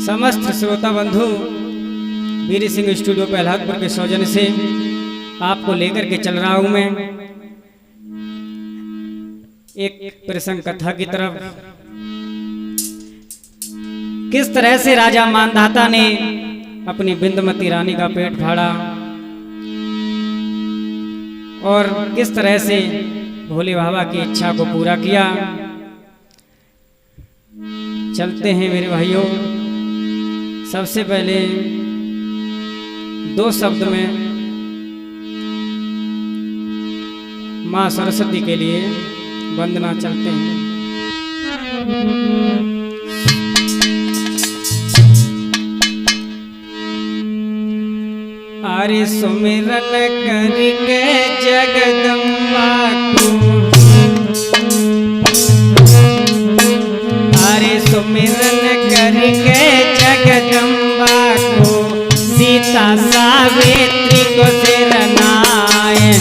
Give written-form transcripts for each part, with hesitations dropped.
समस्त श्रोता बंधु वीर सिंह स्टूडियो प्रहलादपुर के सौजन्य से आपको लेकर के चल रहा हूं मैं एक प्रसंग कथा की तरफ। किस तरह से राजा मानधाता ने अपनी बिंदमती रानी का पेट फाड़ा और किस तरह से भोले बाबा की इच्छा को पूरा किया। चलते हैं मेरे भाइयों। सबसे पहले दो शब्द में मां सरस्वती के लिए वंदना चलते हैं। आरे सुमिरन करके जगदम्बा को, आरे सुमिरन करके जगदम्बा को, सीता सावित्री को सिरनाए।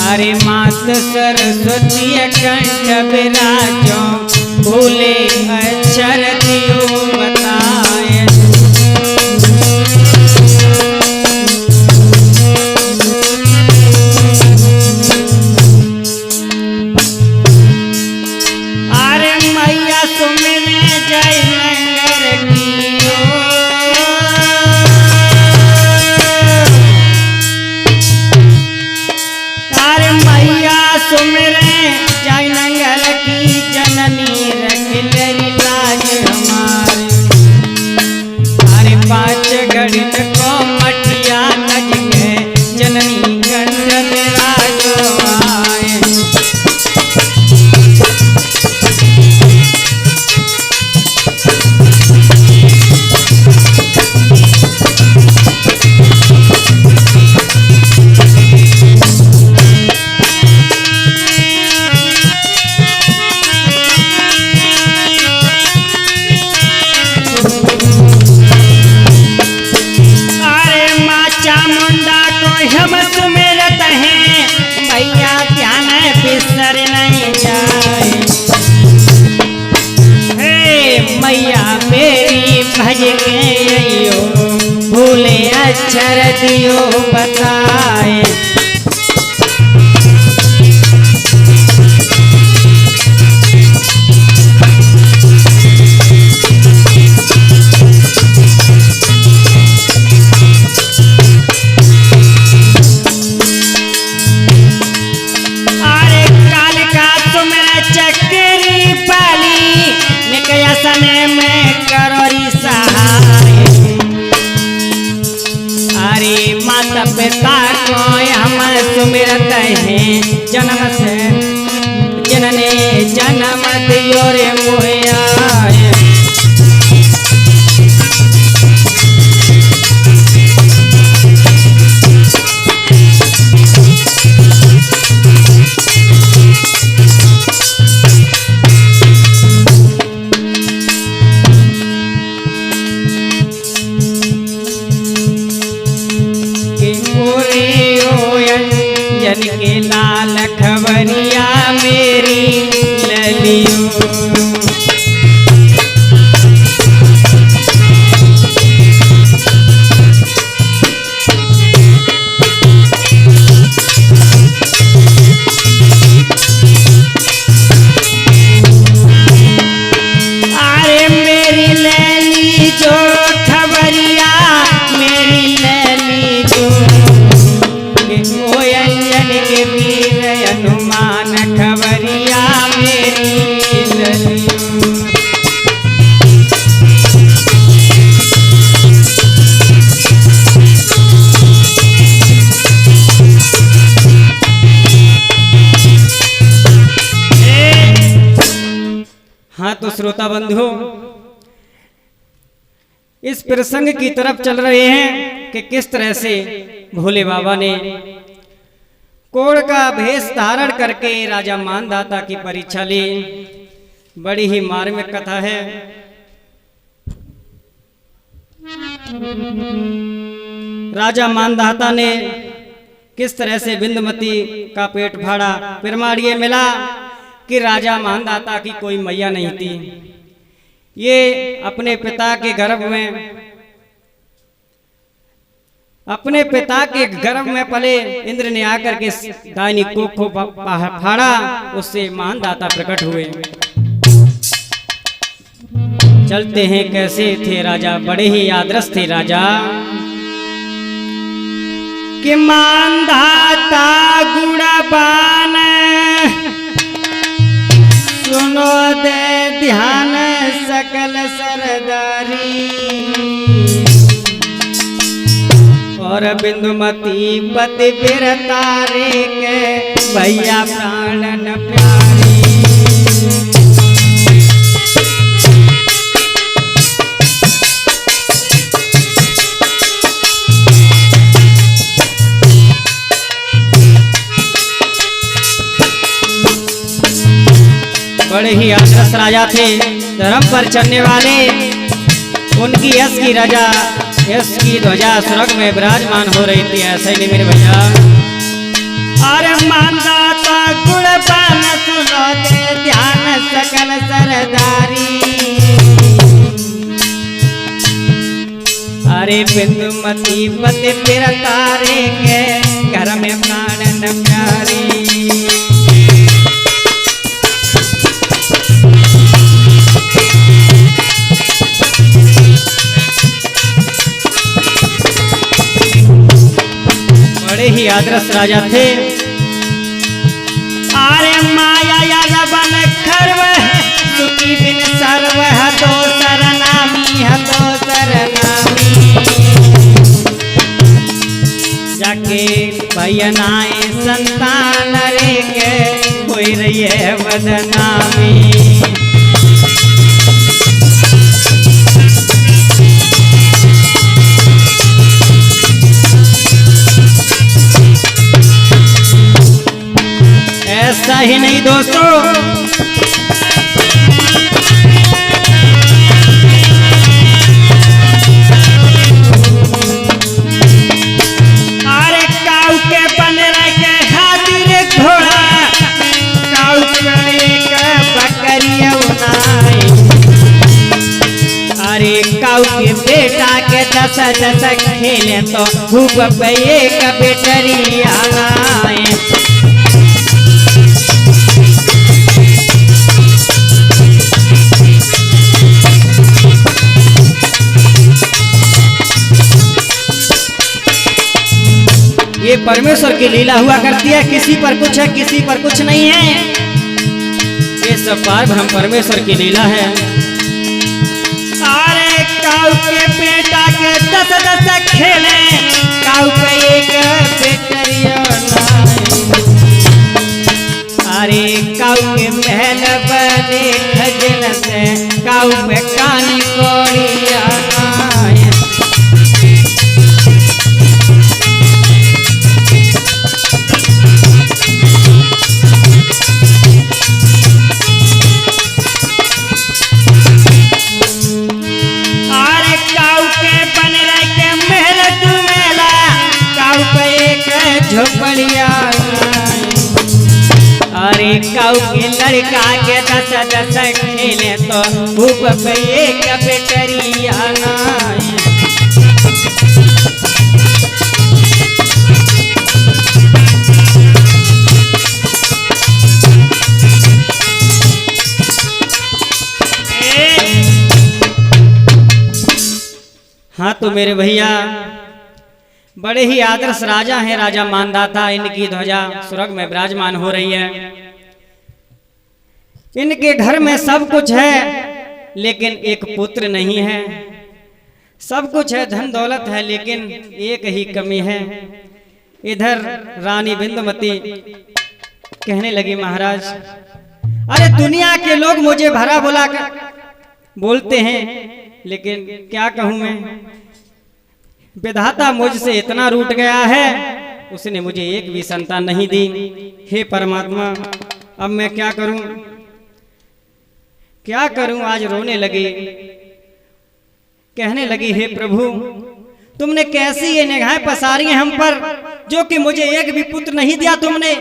अरे मात सरस्वती कंठ विराजो, भूले अक्षर दियो बताए। अरे मैया सुमिरे जय नगर कियो, सुमिरे जय नंगल की जननी रखिलेरी लाज हमारे। अरे पांच घड़िन को मटिया नज के जननी कंठ विराजो आए। हम सुमिरत हैं भैया ध्यान बिसर नहीं जाए। हे मैया मेरी भज के भूले अक्षर दियो बताए। चक्री पाली निकयसने में करोरी सहाय। अरे माता पिता को हम सुमिरत हैं, जन्म से जनने जन्म दियो रे मोया। जन के लाल खबरिया मेरी ललियो। अरे मेरी लली जो खबरिया मेरी लली जो, के वीर हनुमान खबरिया मेरी ललियो। हाँ तो श्रोता बंधु इस प्रसंग की तरफ चल रहे हैं कि किस तरह से भोले बाबा ने कोढ़ का भेष धारण करके राजा मानधाता की परीक्षा ली। बड़ी ही मार्मिक कथा है। राजा मानधाता ने किस तरह से बिंदुमती का पेट फाड़ा। फिर माड़िए मिला कि राजा मानधाता की कोई मैया नहीं थी। ये अपने पिता के गर्भ में पले इंद्र ने आकर के दाहिनी कोख को फाड़ा, उससे मानधाता प्रकट हुए। चलते हैं कैसे थे राजा, बड़े ही आदर्श थे राजा। कि मानधाता गुणवान सुनो दे ध्यान सकल सरदारी, और बिंदुमती पति फिर तारे के भैया प्राण न प्यारी। बड़े ही आदर्श राजा थे, धर्म पर चलने वाले। उनकी यश की राजा, यश की ध्वजा स्वर्ग में विराजमान हो रही थी। ऐसे नहीं मेरे भैया। अरे मानधाता गुणवान सुनो दे ध्यान सकल सरदारी, अरे बिंदुमती पति फिर तारे के घर में प्राण न प्यारी। बड़े ही आदर्श राजा थे। आरे माया या बन खर्व सुखी बिन सर्व हतो सरनामी, हतो सरनामी। जाके भयनाए संतान रे के कोई रही है बदनामी। ऐसा ही नहीं दोस्तों, अरे काऊ के बनने के खातिर घोड़ा, काऊ के एक बकरिया उनाई। अरे काऊ के बेटा के 10 खेले तो भूप पे एक बेटरिया आए। ये परमेश्वर की लीला हुआ करती है, किसी पर कुछ है किसी पर कुछ नहीं है। ये सब पार ब्रह्म परमेश्वर की लीला है। अरे काऊ के बेटा के 10 खेले, काऊ पे एक बेटरिया नाई। अरे काऊ के महल बने खजन से, काऊ पे कानी कोड़िया नाई। झोपड़िया। अरे काऊ के लड़का के 10 खेले तो भूप पे एक बेटरिया नाई। हाँ तो मेरे भैया, बड़े ही आदर्श राजा हैं राजा मानधाता। इनकी ध्वजा स्वर्ग में विराजमान हो रही है। इनके घर में सब कुछ है लेकिन एक पुत्र नहीं है। सब कुछ है, धन दौलत है, लेकिन एक ही कमी है। इधर रानी बिंदुमती कहने लगी, महाराज अरे दुनिया के लोग मुझे भरा बुला कर बोलते हैं, लेकिन क्या कहूं मैं, विधाता मुझसे इतना रूठ गया है, उसने मुझे एक भी संतान नहीं दी। हे परमात्मा, अब मैं क्या करूं क्या करूं। आज रोने लगी, कहने लगी, हे प्रभु तुमने कैसी ये निगाहें पसारी हैं हम पर, जो कि मुझे एक भी पुत्र नहीं दिया तुमने।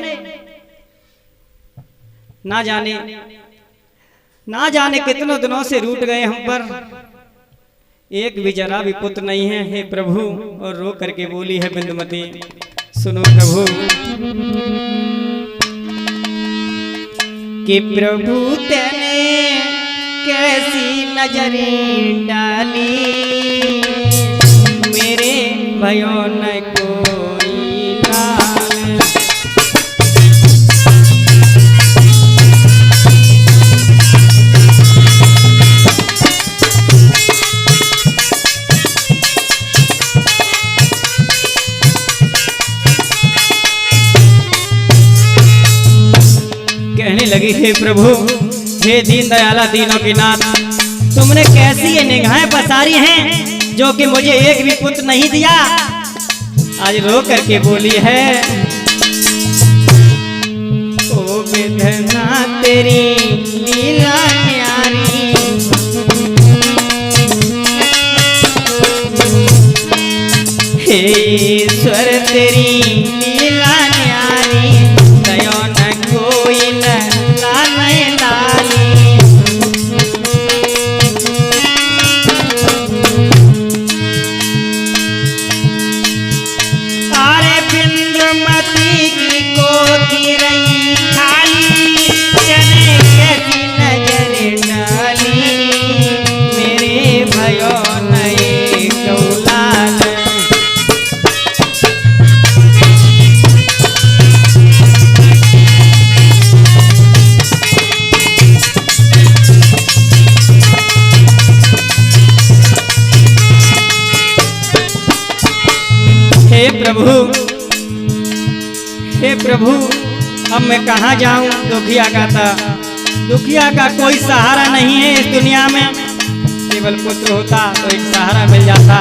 ना जाने कितनों दिनों से रूठ गए हम पर, एक भी जरा भी पुत्र नहीं है हे प्रभु। और रो करके बोली है बिंदुमती, सुनो प्रभु कि प्रभु तेने कैसी नजरें डाली, मेरे भयो न कोई लाल। कहने लगी हे प्रभु, हे दीन दयाला दीनों के नाथ, तुमने कैसी ये निगाहें पसारी हैं जो कि मुझे एक भी पुत्र नहीं दिया। आज रो करके बोली है, ओ विधना तेरी लीला न्यारी, हे ईश्वर तेरी लीला न्यारी, दया न कोई लाने लाली। अरे बिंदुमती की गोदी रही खाली, चने कैसी नजर डाली, मेरे भयो नए गौलाल। हे प्रभु, अब मैं कहाँ जाऊं? दुखिया का था, दुखिया का कोई सहारा नहीं है इस दुनिया में। केवल पुत्र होता तो एक सहारा मिल जाता,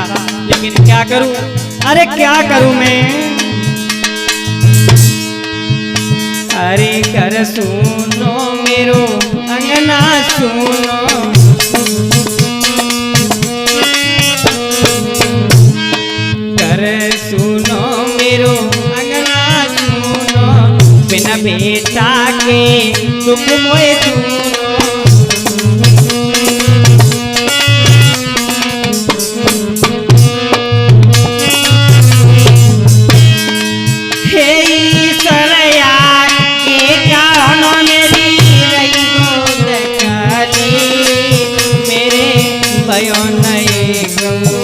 लेकिन क्या करूं? अरे क्या करूं मैं? अरे कर सुनो मेरो अंगना सुनो, कर सुनो मेरो अंगना सुनो, बिना बेटा के दुख मोए सुनो। हे ईश्वर यार के कानों मेरी रही गोद काली, मेरे भयो नए गौलाल।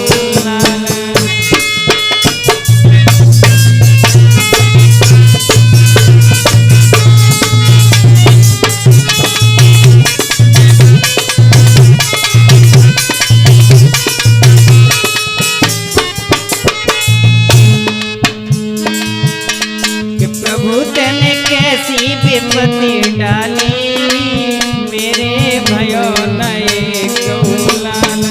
कैसी विपत्ति डाली, मेरे भयो नए गौलाल।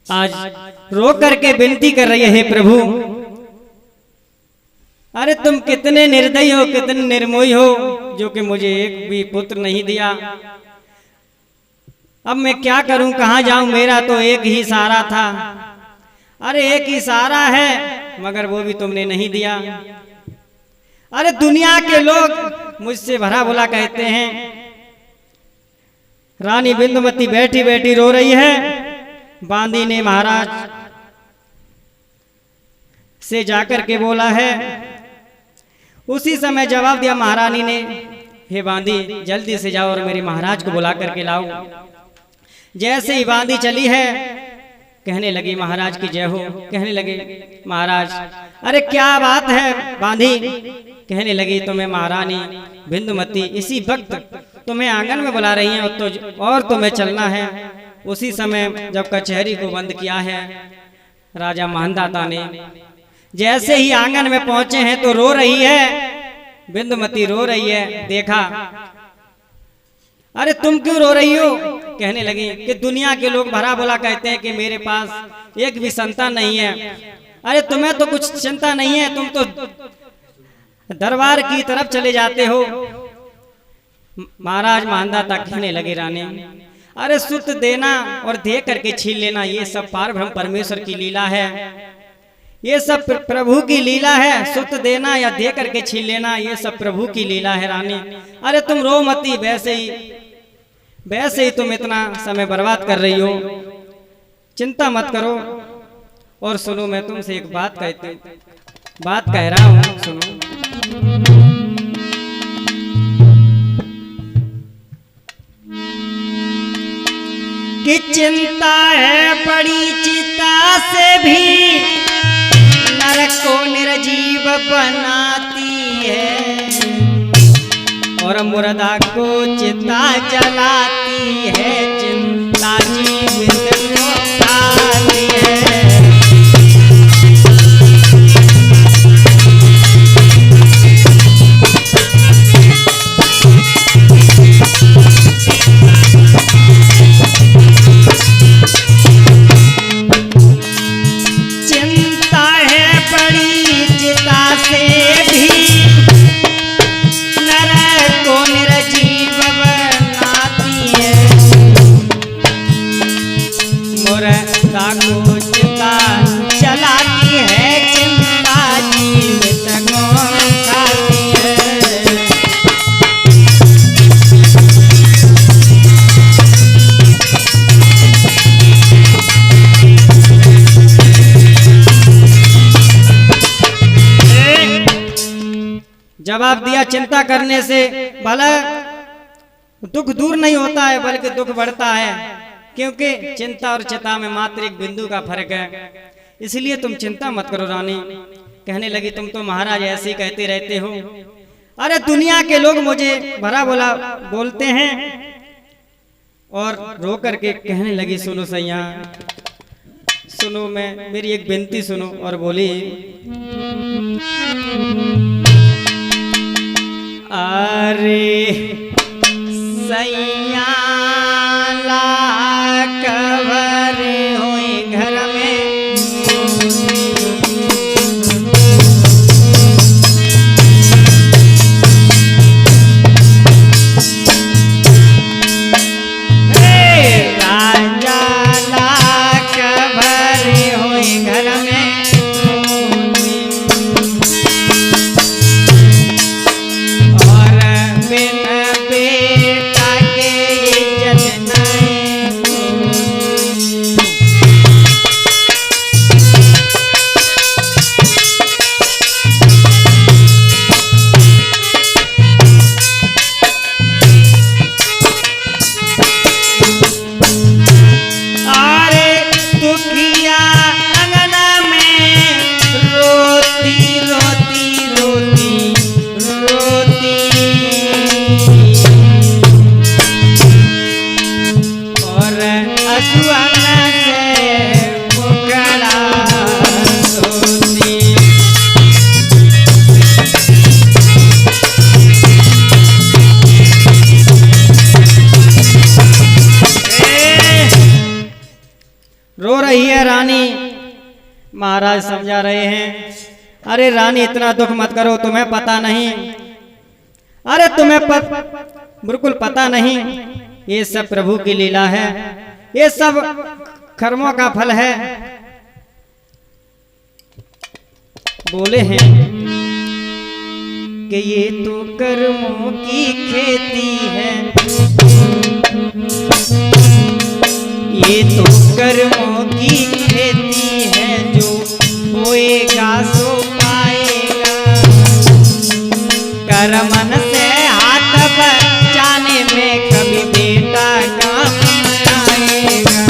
आज रो करके विनती कर रही है प्रभु, अरे तुम कितने निर्दयी हो, कितने निर्मोही हो, जो कि मुझे एक भी पुत्र नहीं दिया। अब मैं क्या करूं, कहां जाऊं? मेरा तो एक ही सहारा था। अरे एक ही सहारा है, मगर वो भी तुमने नहीं दिया। अरे दुनिया के लोग मुझसे भरा भुला कहते हैं। रानी बिंदुमती बैठी बैठी रो रही है। बांदी ने महाराज से जाकर के बोला है। उसी समय जवाब दिया महारानी ने, हे बांदी जल्दी से जाओ और मेरे महाराज को बुला करके लाओ। जैसे ही बांदी चली है, कहने लगी महाराज की जय हो। कहने लगे महाराज, अरे क्या बात है बांदी? कहने लगी तुम्हें महारानी बिंदुमती इसी वक्त तुम्हें आंगन में बुला रही हैं और तुम्हें चलना है। उसी समय जब कचहरी को बंद किया है राजा मानदाता ने, जैसे ही आंगन में पहुंचे हैं तो रो रही है बिंदुमती, रो रही है। देखा, अरे तुम क्यों रो रही हो? कहने लगी कि दुनिया के लोग भरा बोला कहते हैं कि मेरे पास एक भी संतान नहीं है। अरे तुम्हें तो कुछ चिंता नहीं है, तुम तो दरबार की तरफ चले जाते हो। महाराज मानदाता कहने लगे रानी, अरे सुत देना और दे करके छीन लेना ये सब पार ब्रह्म परमेश्वर की लीला है, ये सब प्रभु की लीला है। सुत देना या दे करके छीन लेना ये सब प्रभु की लीला है रानी। अरे तुम रो मती, वैसे ही तुम इतना समय बर्बाद कर रही हो, चिंता मत करो। और सुनो, मैं तुमसे एक बात कह रहा हूँ, सुनो। कि चिंता है बड़ी चिता से भी नरक को निर्जीव बनाती है, और मुर्दा को चिता जलाती है, चिंता जीवित को खाती है। जवाब दिया, चिंता करने से भला दुख दूर नहीं होता है बल्कि दुख बढ़ता है, क्योंकि चिंता और चिता में मात्र एक बिंदु का फर्क है। इसलिए तुम चिंता मत करो रानी। कहने लगी, तुम तो महाराज ऐसे ही कहते रहते हो। अरे दुनिया के लोग मुझे भरा बोला बोलते हैं। और रो करके कहने लगी, सुनो सैया, सुनो, मैं मेरी एक विनती सुनो। और बोली, अरे सैया ला कवर होई घर में, राजा ला कवर होई घर में, रो रही है रानी। महाराज समझा रहे हैं, अरे रानी इतना दुख मत करो, तुम्हें पता नहीं, अरे तुम्हें बिल्कुल पता नहीं, ये सब प्रभु की लीला है, ये सब कर्मों का फल है। बोले हैं कि ये तो कर्मों की खेती है, ये तो कर्मों की खेती है, जो बोएगा सो पाएगा, कर्मन से हाथ बचाने में कभी बेटा काम आएगा।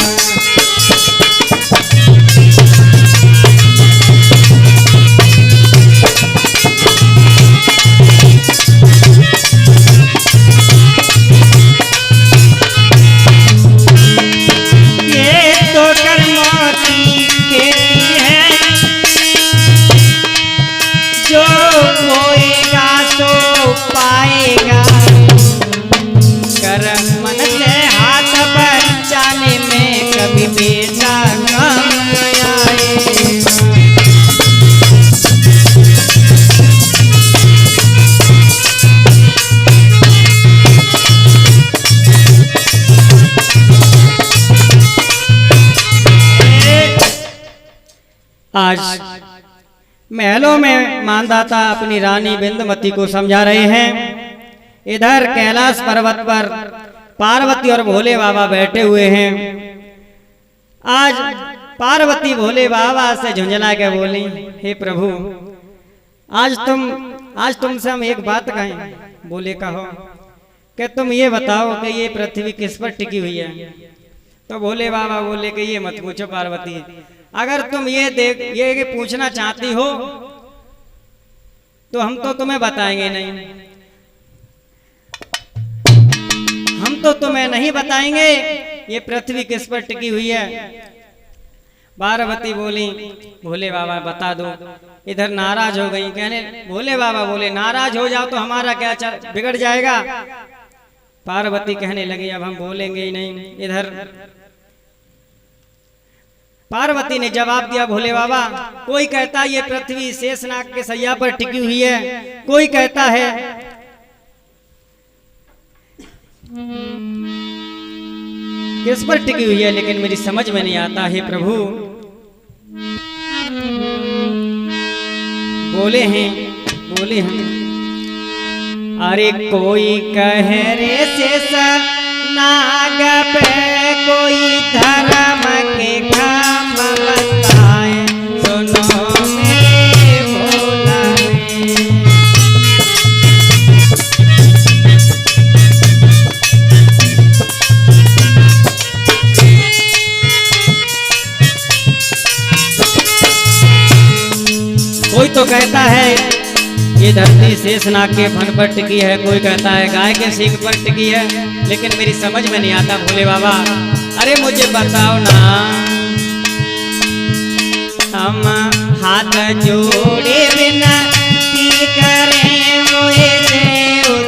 पाएगा। आज महलों में मानदाता अपनी रानी बिंदुमती को समझा रहे हैं। इधर कैलाश पर्वत पर पार्वती और भोले बाबा बैठे हुए हैं। आज पार्वती भोले बाबा से झुंझला के बोली, हे प्रभु आज तुमसे हम एक बात कहें। बोले कहो। कि तुम ये बताओ कि ये पृथ्वी किस पर टिकी हुई है। तो भोले बाबा बोले कि ये मत पूछो पार्वती, अगर तुम ये पूछना चाहती हो तो हम तो तुम्हें बताएंगे नहीं, हम तो तुम्हें नहीं बताएंगे ये पृथ्वी किस पर टिकी हुई है। पार्वती बोली, भोले बाबा बता दो। इधर नाराज हो गई, कहने भोले बाबा बोले नाराज हो जाओ तो हमारा क्या बिगड़ जाएगा। पार्वती कहने लगी अब हम बोलेंगे ही नहीं। इधर पार्वती ने जवाब दिया, भोले बाबा कोई कहता है ये पृथ्वी शेषनाग के सैया पर टिकी हुई है, कोई कहता है किस पर टिकी हुई है, लेकिन मेरी समझ में नहीं आता है प्रभु। बोले हैं अरे कोई कहे रे शेषनाग पे कोई धर्म के काम बताए, सुनो मेरे भोला कोई तो कहता है ये धरती शेषनाग के फन पर टिकी है, कोई कहता है गाय के सींग पर टिकी है, लेकिन मेरी समझ में नहीं आता भोले बाबा। अरे मुझे बताओ ना। हम हाथ जोड़े विनती करें मुझे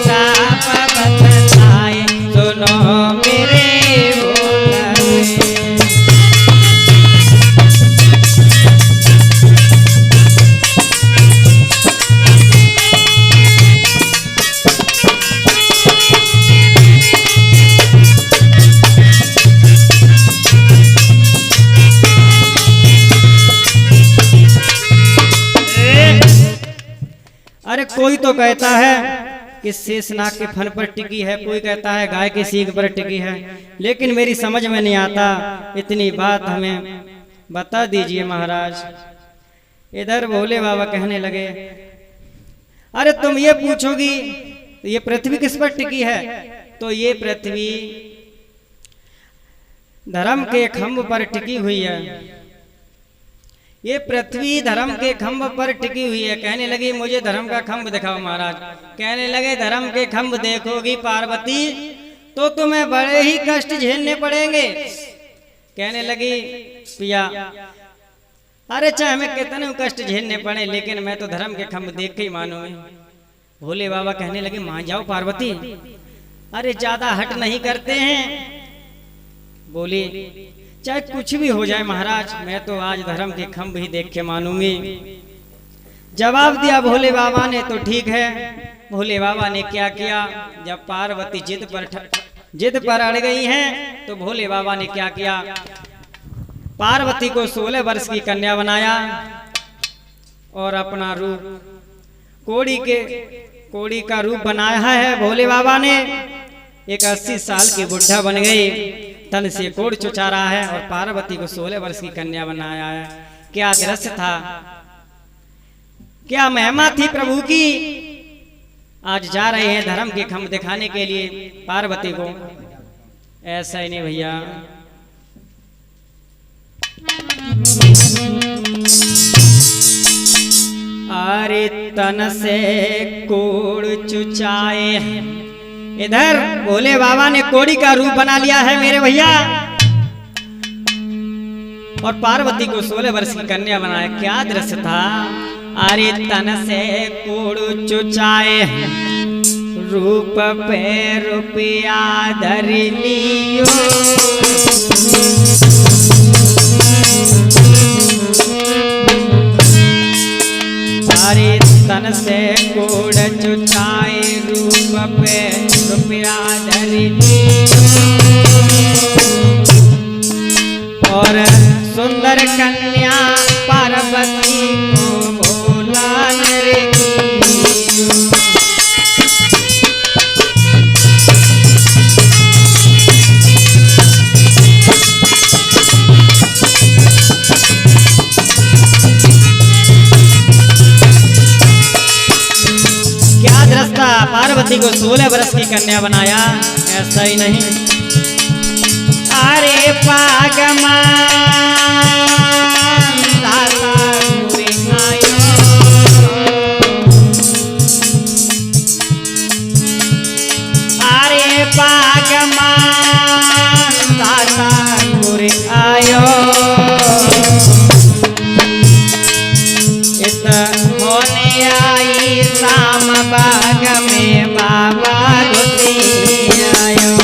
साफ बताए, सुनो मेरे कोई तो कहता है कि शेषनाग के फन पर टिकी है, कोई कहता है गाय के सींग पर टिकी है, लेकिन मेरी समझ में नहीं आता। इतनी बात हमें बता दीजिए महाराज। इधर भोले बाबा कहने लगे अरे तुम ये पूछोगी तो ये पृथ्वी किस पर टिकी है, तो ये पृथ्वी धर्म के खंभ पर टिकी हुई है। ये पृथ्वी धर्म के खंभ पर टिकी हुई है। कहने लगी मुझे धर्म का खंभ दिखाओ महाराज। कहने लगे धर्म के खंभ देखोगी पार्वती तो तुम्हें बड़े ही कष्ट झेलने पड़ेंगे। कहने लगी पिया अरे चाहे हमें कितने कष्ट झेलने पड़े, लेकिन मैं तो धर्म के खंभ देख के ही मानूंगी। भोले बाबा कहने लगे मान जाओ पार्वती, अरे ज्यादा हट नहीं करते हैं। बोली चाहे कुछ भी हो जाए महाराज, मैं तो आज धर्म के खंभ ही देख के मानूंगी। जवाब दिया भोले बाबा ने तो ठीक है। भोले बाबा ने क्या किया, जब पार्वती जिद पर अड़ गई हैं तो भोले बाबा ने क्या किया, पार्वती को 16 वर्ष की कन्या बनाया और अपना रूप कोड़ी का रूप बनाया है भोले बाबा ने। एक 80 साल की बुढ़ा बन गई, तन से कोड़ चुचा रहा है और पार्वती को 16 वर्ष की कन्या बनाया है। क्या दृश्य था, क्या महिमा थी प्रभु की। आज जा रहे हैं धर्म के खंभ दिखाने के लिए पार्वती को। ऐसा ही नहीं भैया, अरे तन से कोड़ चुचाए। इधर भोले बाबा ने कोड़ी का रूप बना लिया है मेरे भैया, और पार्वती को 16 वर्ष की कन्या बनाया। क्या दृश्य था। अरे तन से कोड़ चुचाए, रूप पे रुपया धर लियो। अरे तन से कोड़ चुचाए, रूप पे रुपया धर लियो। और सुंदर कन्या पार्वती पार्वती को 16 वर्ष की कन्या बनाया। ऐसा ही नहीं, अरे पागमा आयो इत होने आई शाम बाग में बाबा घुसी आयो।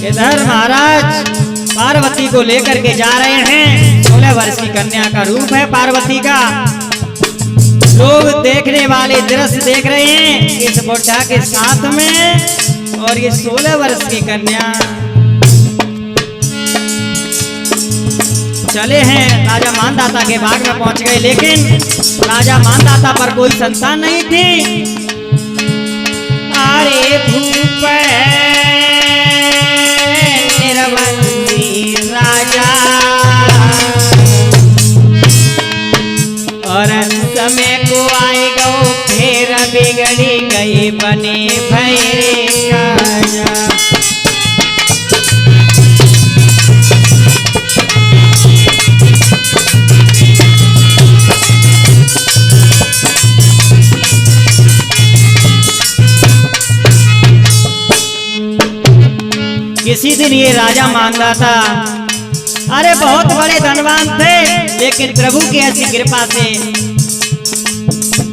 इधर महाराज पार्वती को लेकर के जा रहे हैं। 16 वर्ष की कन्या का रूप है पार्वती का। लोग देखने वाले दृश्य देख रहे हैं इस बुढ़ा के साथ में, और ये 16 वर्ष की कन्या। चले हैं राजा मानदाता के बाग में पहुंच गए, लेकिन राजा मानदाता पर कोई संतान नहीं थी। अरे भूप राजा और समय को आए गो फिर बिगड़ी गई बने भैरे काया। किसी दिन ये राजा मानदाता अरे बहुत बड़े धनवान थे, लेकिन प्रभु की ऐसी कृपा से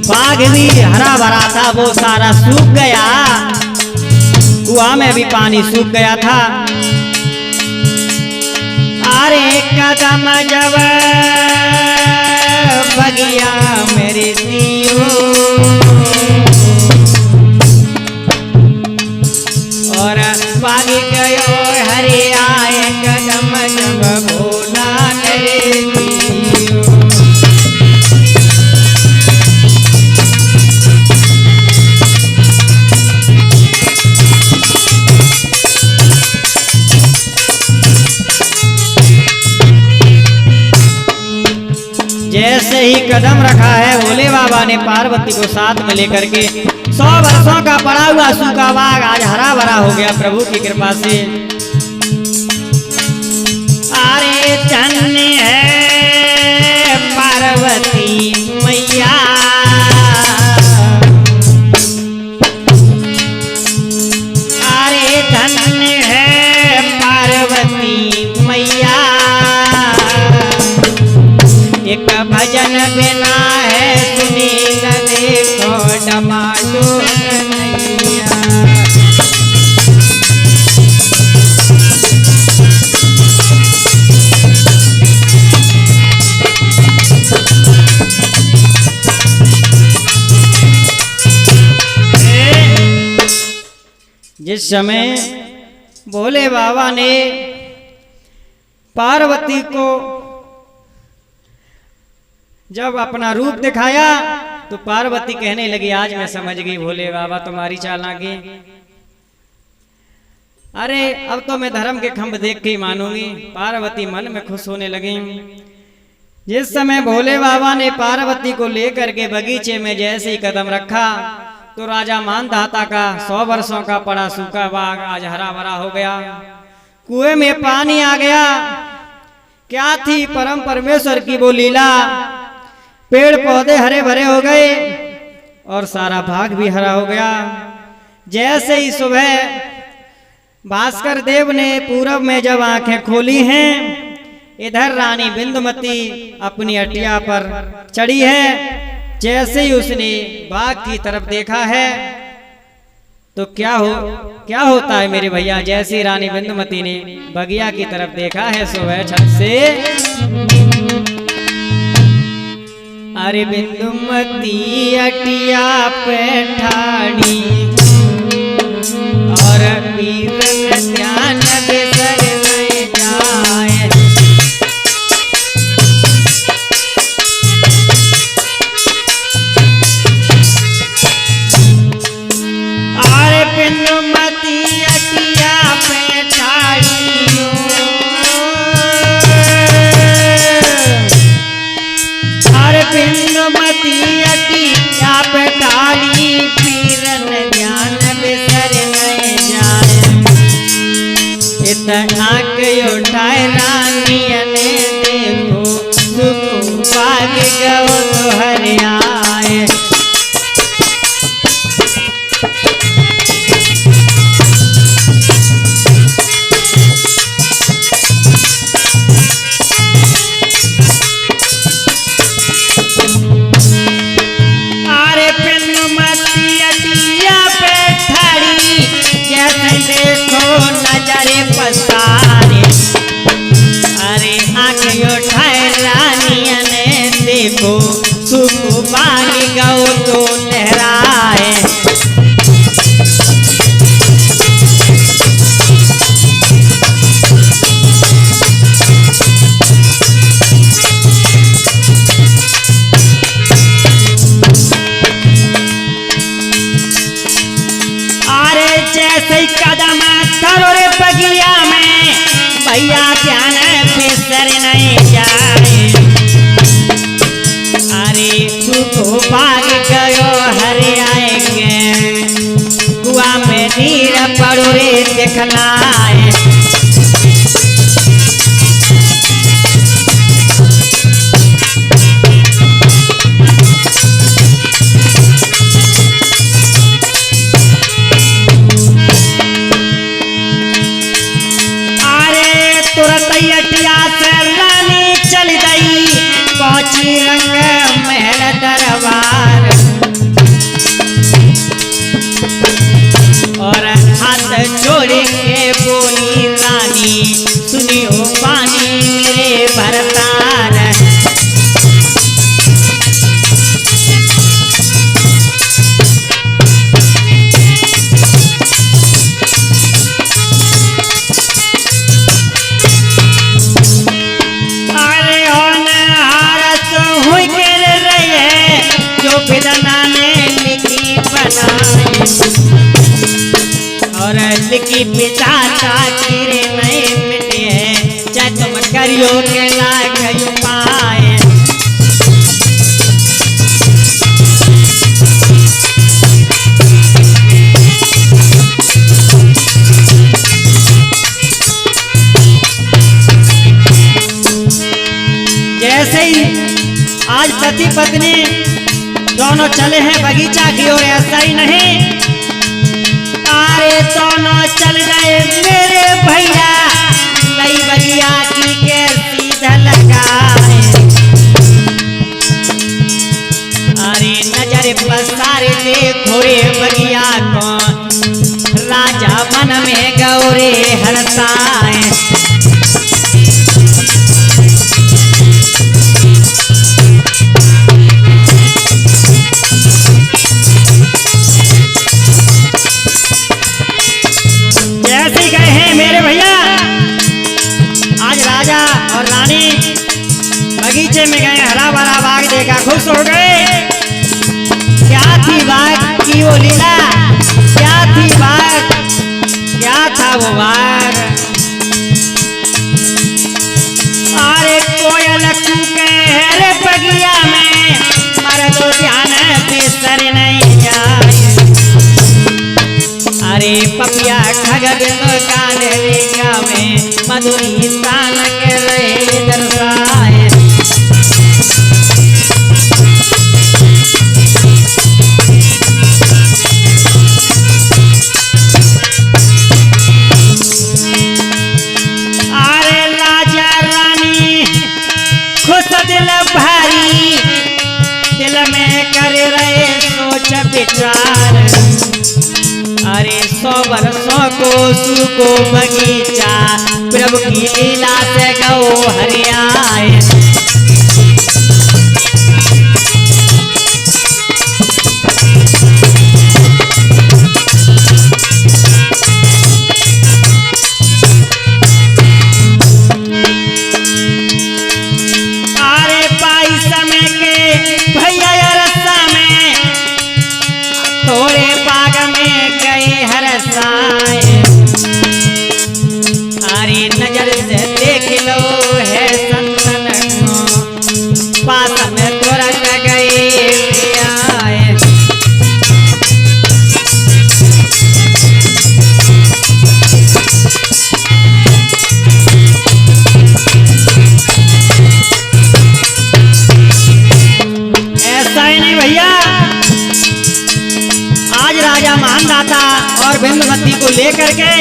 बाग भी हरा भरा था, वो सारा सूख गया। कुआं में भी पानी सूख गया था। अरे कदम जब बगिया मेरी दियो और बाग गयो हरे आए कदम जब भोला करे दियो। जैसे ही कदम रखा है भोले बाबा ने पार्वती को साथ में लेकर के 100 वर्षों का पड़ा हुआ सूखा बाग आज हरा भरा हो गया प्रभु की कृपा से। अरे धन्य है पार्वती मैया, अरे धन्य है पार्वती मैया। एक भजन बिना है सुनी न देखो डमाडोल नैया। जिस समय भोले बाबा ने पार्वती को जब अपना रूप दिखाया तो पार्वती कहने लगी आज मैं समझ गई भोले बाबा तुम्हारी चालाकी। अरे अब तो मैं धर्म के खंभ देख के ही मानूंगी। पार्वती मन में खुश होने लगी। जिस समय भोले बाबा ने पार्वती को लेकर के बगीचे में जैसे ही कदम रखा तो राजा मानदाता का 100 वर्षों का पड़ा सूखा बाग आज हरा भरा हो गया। कुएं में पानी आ गया। क्या थी परम परमेश्वर की वो लीला। पेड़ पौधे हरे भरे हो गए और सारा बाग भी हरा हो गया। जैसे ही सुबह भास्कर देव ने पूरब में जब आंखें खोली हैं, इधर रानी बिंदुमती अपनी अटिया पर चढ़ी है। जैसे ही उसने बाग की तरफ देखा है तो क्या होता है मेरे भैया। जैसे रानी बिंदुमती ने बगिया की तरफ देखा है सुबह छत से, अरे बिंदुमती अटिया पे ठाड़ी और पीरन ध्यान बिसर नहीं जाए। अरे भागी गौ तो लहराए। अरे जैसे कदम धरो रे बगिया में भैया ध्यान फिसर नहीं जाए। अरे तू तो भाग गयो हरे आएंगे कुआ में नीर पड़ो रे दिखलाए। चल गई पहुंची रंग महल दरबार और हाथ जोड़ के बोली रानी सुनियो पानी मेरे भरतार। और लिखी पिता कीरे नहीं मिटे है चाहे तुम करियो के लाग पाए। जैसे ही आज पति पत्नी दोनों चले हैं बगीचा की ओर, ऐसा ही नहीं अरे दोनों चल रहे मेरे भैया नई बगिया की के सीधा लगाए। अरे नजर पसारे देखो रे बगिया को राजा मन में गौरे हरसाए। बगीचे में गए, हरा भरा बाग देखा, खुश हो गए। क्या थी बाग की वो लीला, क्या थी बाग, क्या था वो बाग। अरे कोयल कूके रे बगिया में मर्दो ध्यान बिसर नहीं जाए। अरे पपिया खग बिंदु काले में मधुरी तान के रहे दरसाए। अरे राजा रानी खुश दिल भारी दिल में कर रहे सोच विचार। अरे 100 वर्षों को सुको बगीचा प्रभु की लीला से गौ हरियाए। अरे 22 समय के भैया रस्ता में थोड़े बाग में गए हरसाए। अरे नजर से देख लो है संतन को पास में तुरंत गए आए। ऐसा ही नहीं भैया, आज राजा मानदाता और बिंदुमती को लेकर के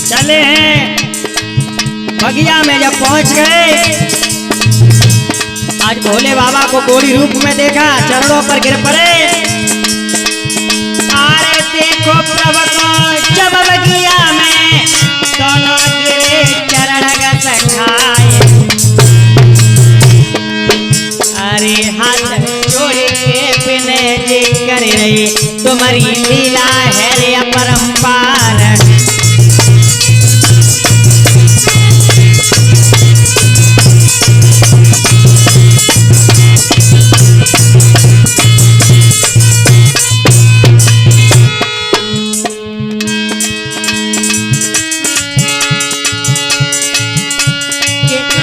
चले हैं बगिया में। जब पहुंच गए आज भोले बाबा को कोड़ी रूप में देखा, चरणों पर गिर पड़े। अरे देखो प्रभु को जब बगिया में दोनों गिरे चरण खाए। अरे हाथ जोड़ के विनय कर रही तुम्हारी लीला है रे अपरंपार।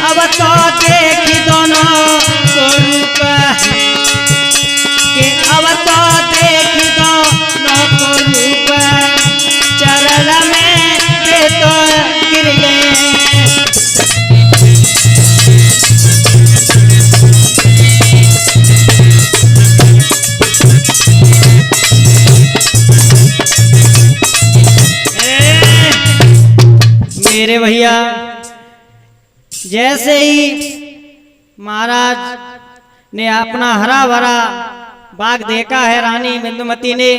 अब तो देखी दोनों को रूप के, अब तो देखी दोनों को रूप चरण में ये तो गिर गए। मेरे भैया जैसे ही महाराज ने अपना हरा भरा बाग देखा है, रानी बिंदुमती ने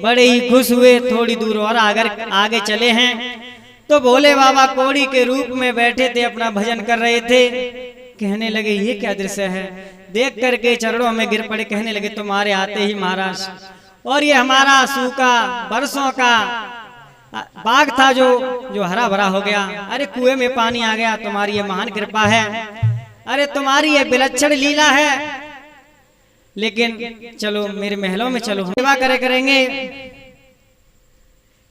बड़े ही खुश हुए। थोड़ी दूर और आगे चले हैं तो भोले बाबा कोड़ी के रूप में बैठे थे, अपना भजन कर रहे थे। कहने लगे ये क्या दृश्य है, देख करके चरणों में गिर पड़े। कहने लगे तुम्हारे आते ही महाराज, और ये हमारा सूखा बरसों का बाग था जो हरा भरा हो गया। अरे कुएं में पानी आ गया, तुम्हारी ये महान कृपा है, अरे तुम्हारी ये विलक्षण लीला है। लेकिन चलो मेरे महलों में चलो, सेवा करेंगे,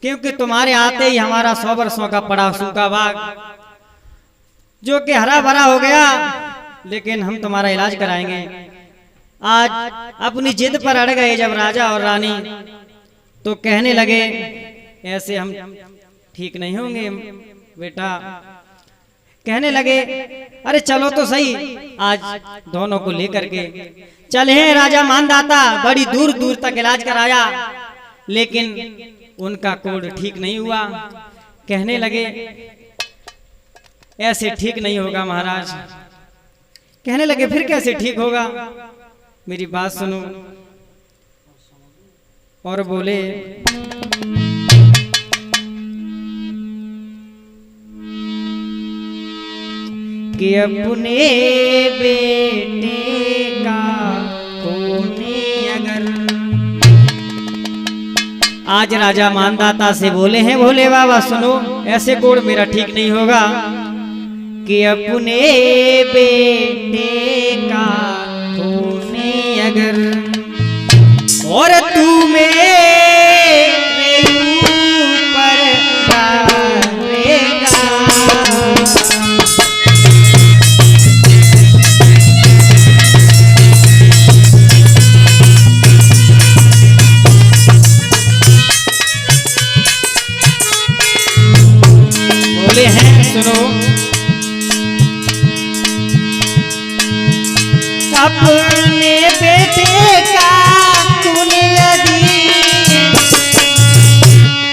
क्योंकि तुम्हारे आते ही हमारा 100 वर्षों का पड़ा सूखा बाग जो कि हरा भरा हो गया, लेकिन हम तुम्हारा इलाज कराएंगे। आज अपनी जिद पर अड़ गए जब राजा और रानी, तो कहने लगे ऐसे हम ठीक नहीं होंगे बेटा। कहने लगे अरे चलो तो सही, आज दोनों को लेकर के चले हैं। राजा मानदाता बड़ी दूर दूर तक इलाज कराया, लेकिन उनका कोढ़ ठीक नहीं हुआ। कहने लगे ऐसे ठीक नहीं होगा महाराज। कहने लगे फिर कैसे ठीक होगा, मेरी बात सुनो। और बोले कि अपने बेटे का होने अगर, आज राजा मानदाता से बोले हैं भोले बाबा सुनो, ऐसे कोढ़ मेरा ठीक नहीं होगा। कि अपने बेटे का होने अगर, और तू मेरे ऊपर डालेगा, बोले हैं सुनो। अपने बेटे का तूने यदि,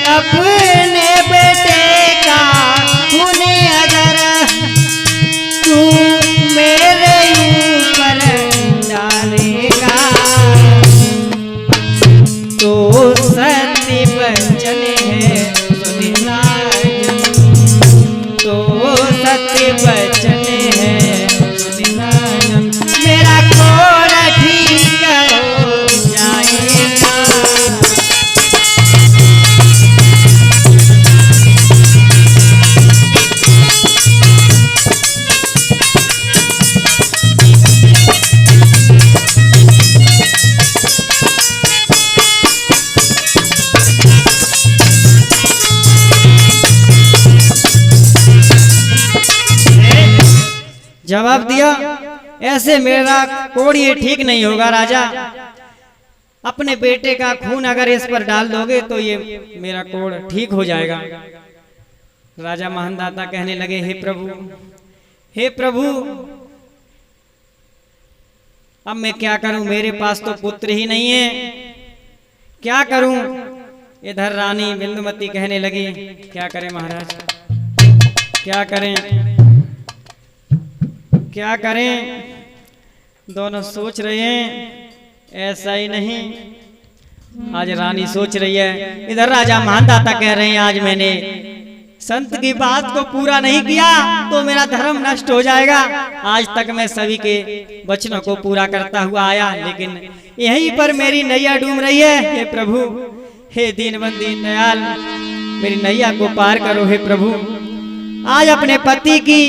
अपने बेटे का तूने अगर तू मेरे ऊपर डालेगा, तो सत्य वचन है सुनना, तो सत्य वचन है सुनना, मेरा कोढ़ ठीक हो जाएगा। जवाब दिया ऐसे मेरा कोढ़ ये ठीक नहीं होगा राजा। अपने बेटे का खून अगर इस पर डाल दोगे तो ये मेरा कोढ़ ठीक हो जाएगा। राजा मानदाता कहने लगे हे प्रभु, हे प्रभु, अब मैं क्या करूं, मेरे पास तो पुत्र ही नहीं है, क्या करूं। इधर रानी बिंदुमती कहने लगी क्या करें महाराज, क्या करें, क्या करें। दोनों सोच रहे हैं ऐसा ही नहीं। आज रानी सोच रही है, इधर राजा मानदाता कह रहे हैं आज मैंने संत की बात को पूरा नहीं किया तो मेरा धर्म नष्ट हो जाएगा। आज तक मैं सभी के वचनों को पूरा करता हुआ आया, लेकिन यहीं पर मेरी नैया डूब रही है। हे प्रभु, हे दीनबंधु दीनदयाल, मेरी नैया को पार करो। हे प्रभु, आज अपने पति की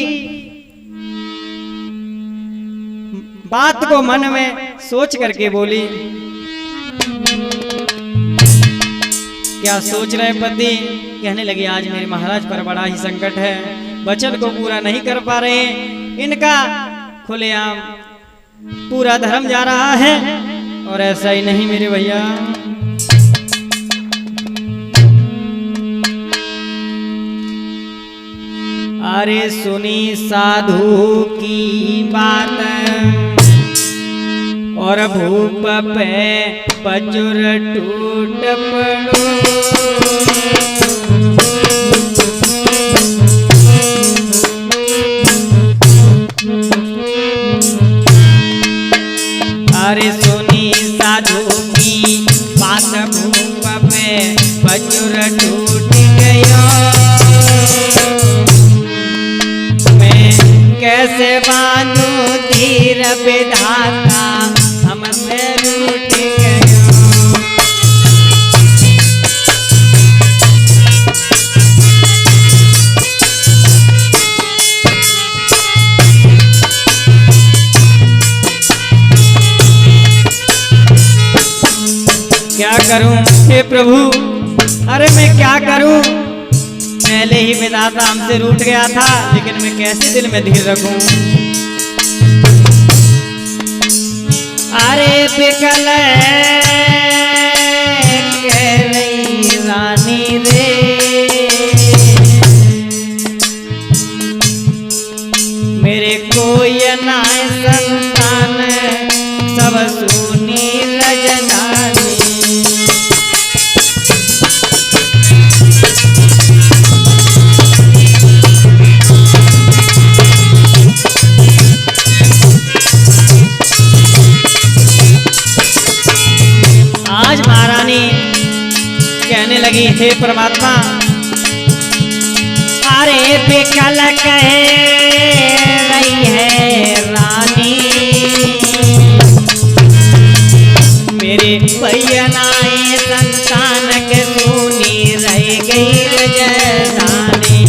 बात को मन में सोच करके बोली। क्या सोच रहे पति? कहने लगे आज मेरे महाराज पर बड़ा ही संकट है, वचन को पूरा नहीं कर पा रहे हैं, इनका खुलेआम पूरा धर्म जा रहा है। और ऐसा ही नहीं मेरे भैया, अरे सुनी साधु की बात और भूप पे पजुर टूट पड़ो। अरे सुनी साधु की बात भूप पे पजुर टूट गयो। मैं कैसे बांधू धीर विधाता हमसे रूठ गयो। क्या करूं हे प्रभु? अरे मैं क्या करूं? पहले ही विधाता हमसे रूठ गया था, लेकिन मैं कैसे दिल में धीर रखूं? अरे बिकल कह रही रानी रे, मेरे कोई ना संतान सब सुनी रजनानी। आज महारानी कहने लगी हे परमात्मा, अरे बेकल कह रही है रानी, मेरे भैया नाए संतान के सुनी रह गई रजनानी।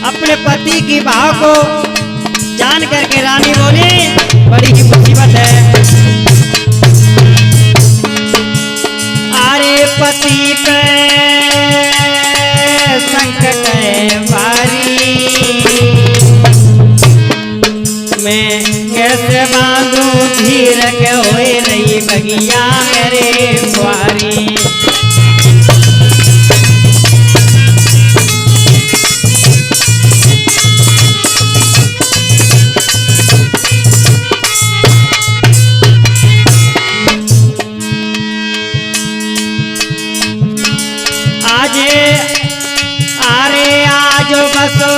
अपने पति की भाव को जान करके रानी बोली, बड़ी ही मुसीबत है। अरे पति पे संकट है भारी, मैं कैसे बांधू धीर के होए रही बगिया मेरे कुंवारी। बसो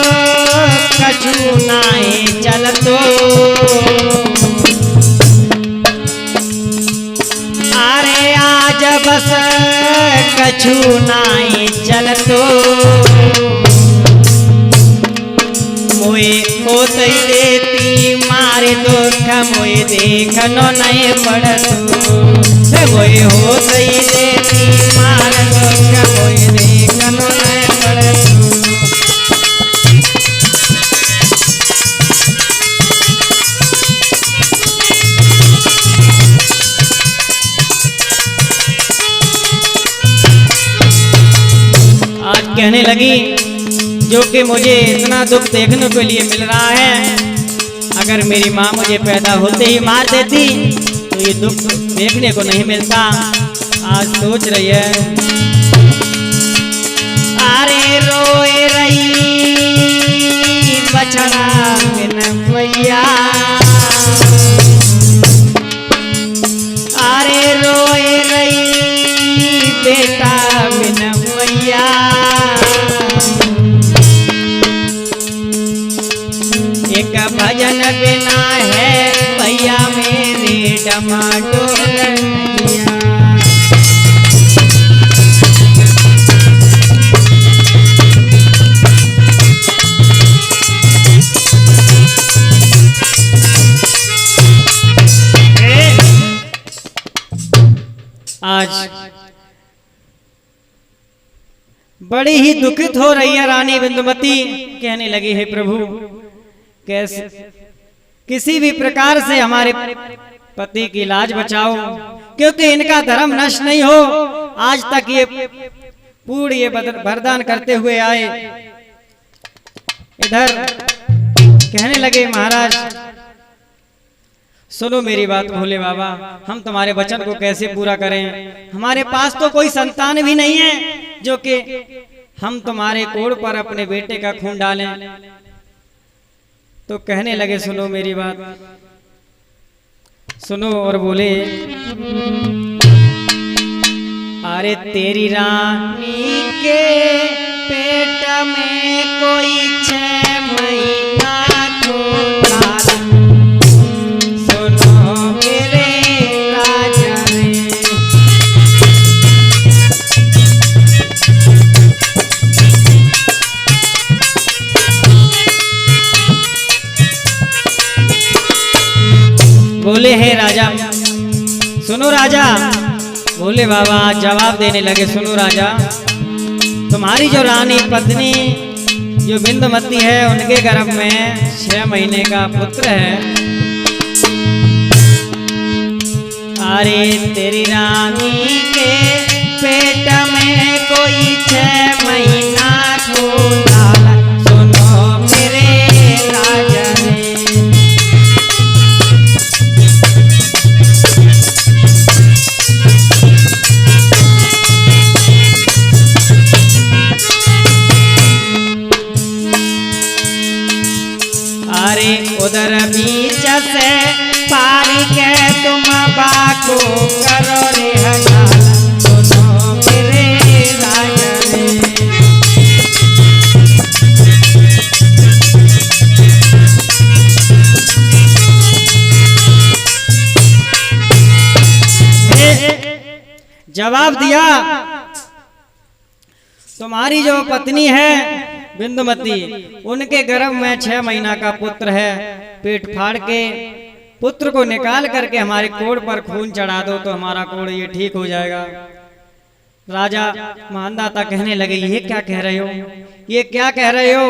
कछु नाए चलतो, अरे आज बस कछु नाए चलतो, मोए होत देती मारे दुख मोए देखनो नहीं पड़तो। मोए होत देती मारे दुख मोए देखनो नहीं पड़तो। कहने लगी जो कि मुझे इतना दुख देखने के लिए मिल रहा है, अगर मेरी माँ मुझे पैदा होते ही मार देती तो ये दुख देखने को नहीं मिलता। आज सोच रही है, अरे रोए रही बछड़ा मैया, अरे रोए रही का भजन बिना है भैया मेरे डमाडोलिया। आज बड़ी ही दुखित हो रही है रानी बिंदुमती। कहने लगी है प्रभु कैसे किसी भी प्रकार से हमारे पति की लाज बचाओ, क्योंकि इनका धर्म नष्ट नहीं हो। आज तक ये पूर्ण ये वरदान करते हुए आए। इधर कहने लगे महाराज सुनो मेरी बात भोले बाबा, हम तुम्हारे वचन को कैसे पूरा करें? हमारे पास तो कोई संतान भी नहीं है जो कि हम तुम्हारे कोड़ पर अपने बेटे का खून डालें। तो कहने लगे सुनो मेरी बात सुनो, और बोले अरे तेरी रानी के पेट में कोई 6 महीना खून डाला, सुनो मेरे राजा रे। बोले हे राजा सुनो राजा। बोले बाबा जवाब देने लगे सुनो राजा, तुम्हारी जो रानी पत्नी जो बिंदुमती है उनके गर्भ में 6 महीने का पुत्र है। अरे तेरी रानी के पेट में कोई 6 महीना खून डाला, सुनो मेरे राजा रे। अरे उधर बीच से पारी के तुम बाको करो रे हलाल, सुनो मेरे राजा रे। जवाब दिया तुम्हारी जो पत्नी है बिंदुमती उनके गर्भ में 6 महीना का पुत्र है। पेट फाड़ के पुत्र को निकाल करके हमारे कोड़ पर खून चढ़ा दो तो हमारा कोड़ ये ठीक हो जाएगा। राजा मानदाता कहने लगे ये क्या कह रहे हो, ये क्या कह रहे हो?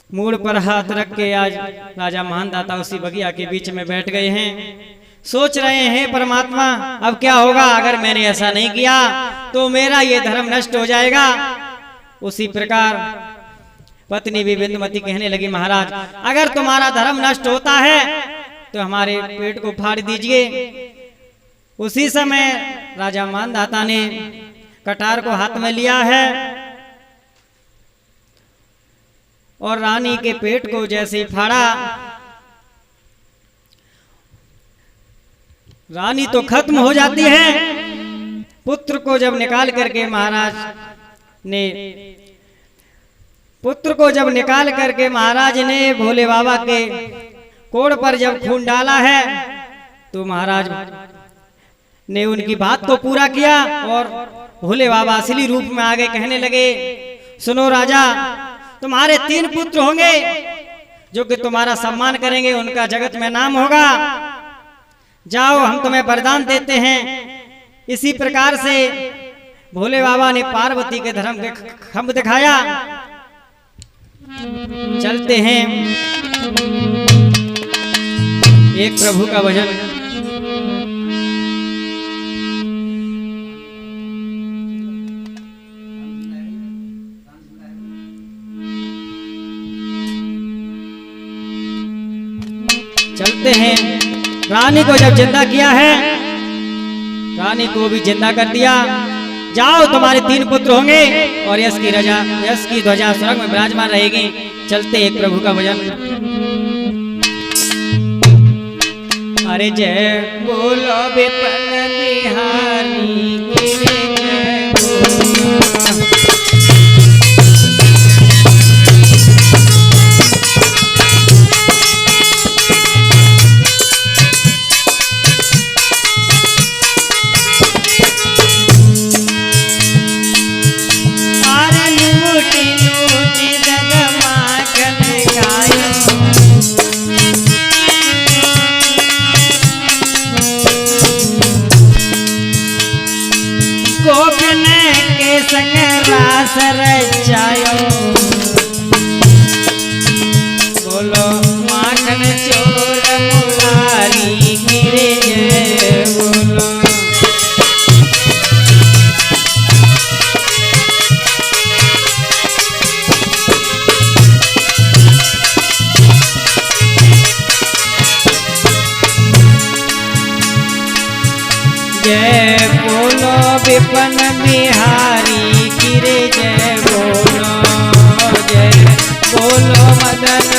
मूड पर हाथ रख के आज राजा मानदाता उसी बगिया के बीच में बैठ गए हैं। सोच रहे हैं परमात्मा अब क्या होगा, अगर मैंने ऐसा नहीं किया तो मेरा ये धर्म नष्ट हो जाएगा। उसी प्रकार पत्नी भी बिंदुमती कहने लगी महाराज अगर तुम्हारा धर्म नष्ट होता है तो हमारे पेट को फाड़ दीजिए। उसी समय राजा मानदाता ने कटार को हाथ में लिया है और रानी के पेट को जैसे ही फाड़ा, रानी तो खत्म हो जाती है। पुत्र को जब निकाल करके महाराज ने भोले बाबा के कोड़ पर जब खून डाला है तो महाराज ने उनकी बात को पूरा किया और भोले बाबा असली रूप में आगे कहने लगे सुनो राजा तुम्हारे 3 पुत्र होंगे जो कि तुम्हारा सम्मान करेंगे, उनका जगत में नाम होगा। जाओ हम तुम्हें वरदान देते हैं। इसी प्रकार से भोले बाबा ने पार्वती के धर्म के खंभ दिखाया। चलते हैं एक प्रभु का भजन। चलते हैं। रानी को जब जिंदा किया है, रानी को भी जिंदा कर दिया। जाओ तुम्हारे 3 पुत्र होंगे और यश की ध्वजा स्वर्ग में विराजमान रहेगी। चलते एक प्रभु का भजन। अरे जय बोलो विपन बिहारी की जय बोलो। जय बोलो विपन बिहारी की रे जय बोलो मदन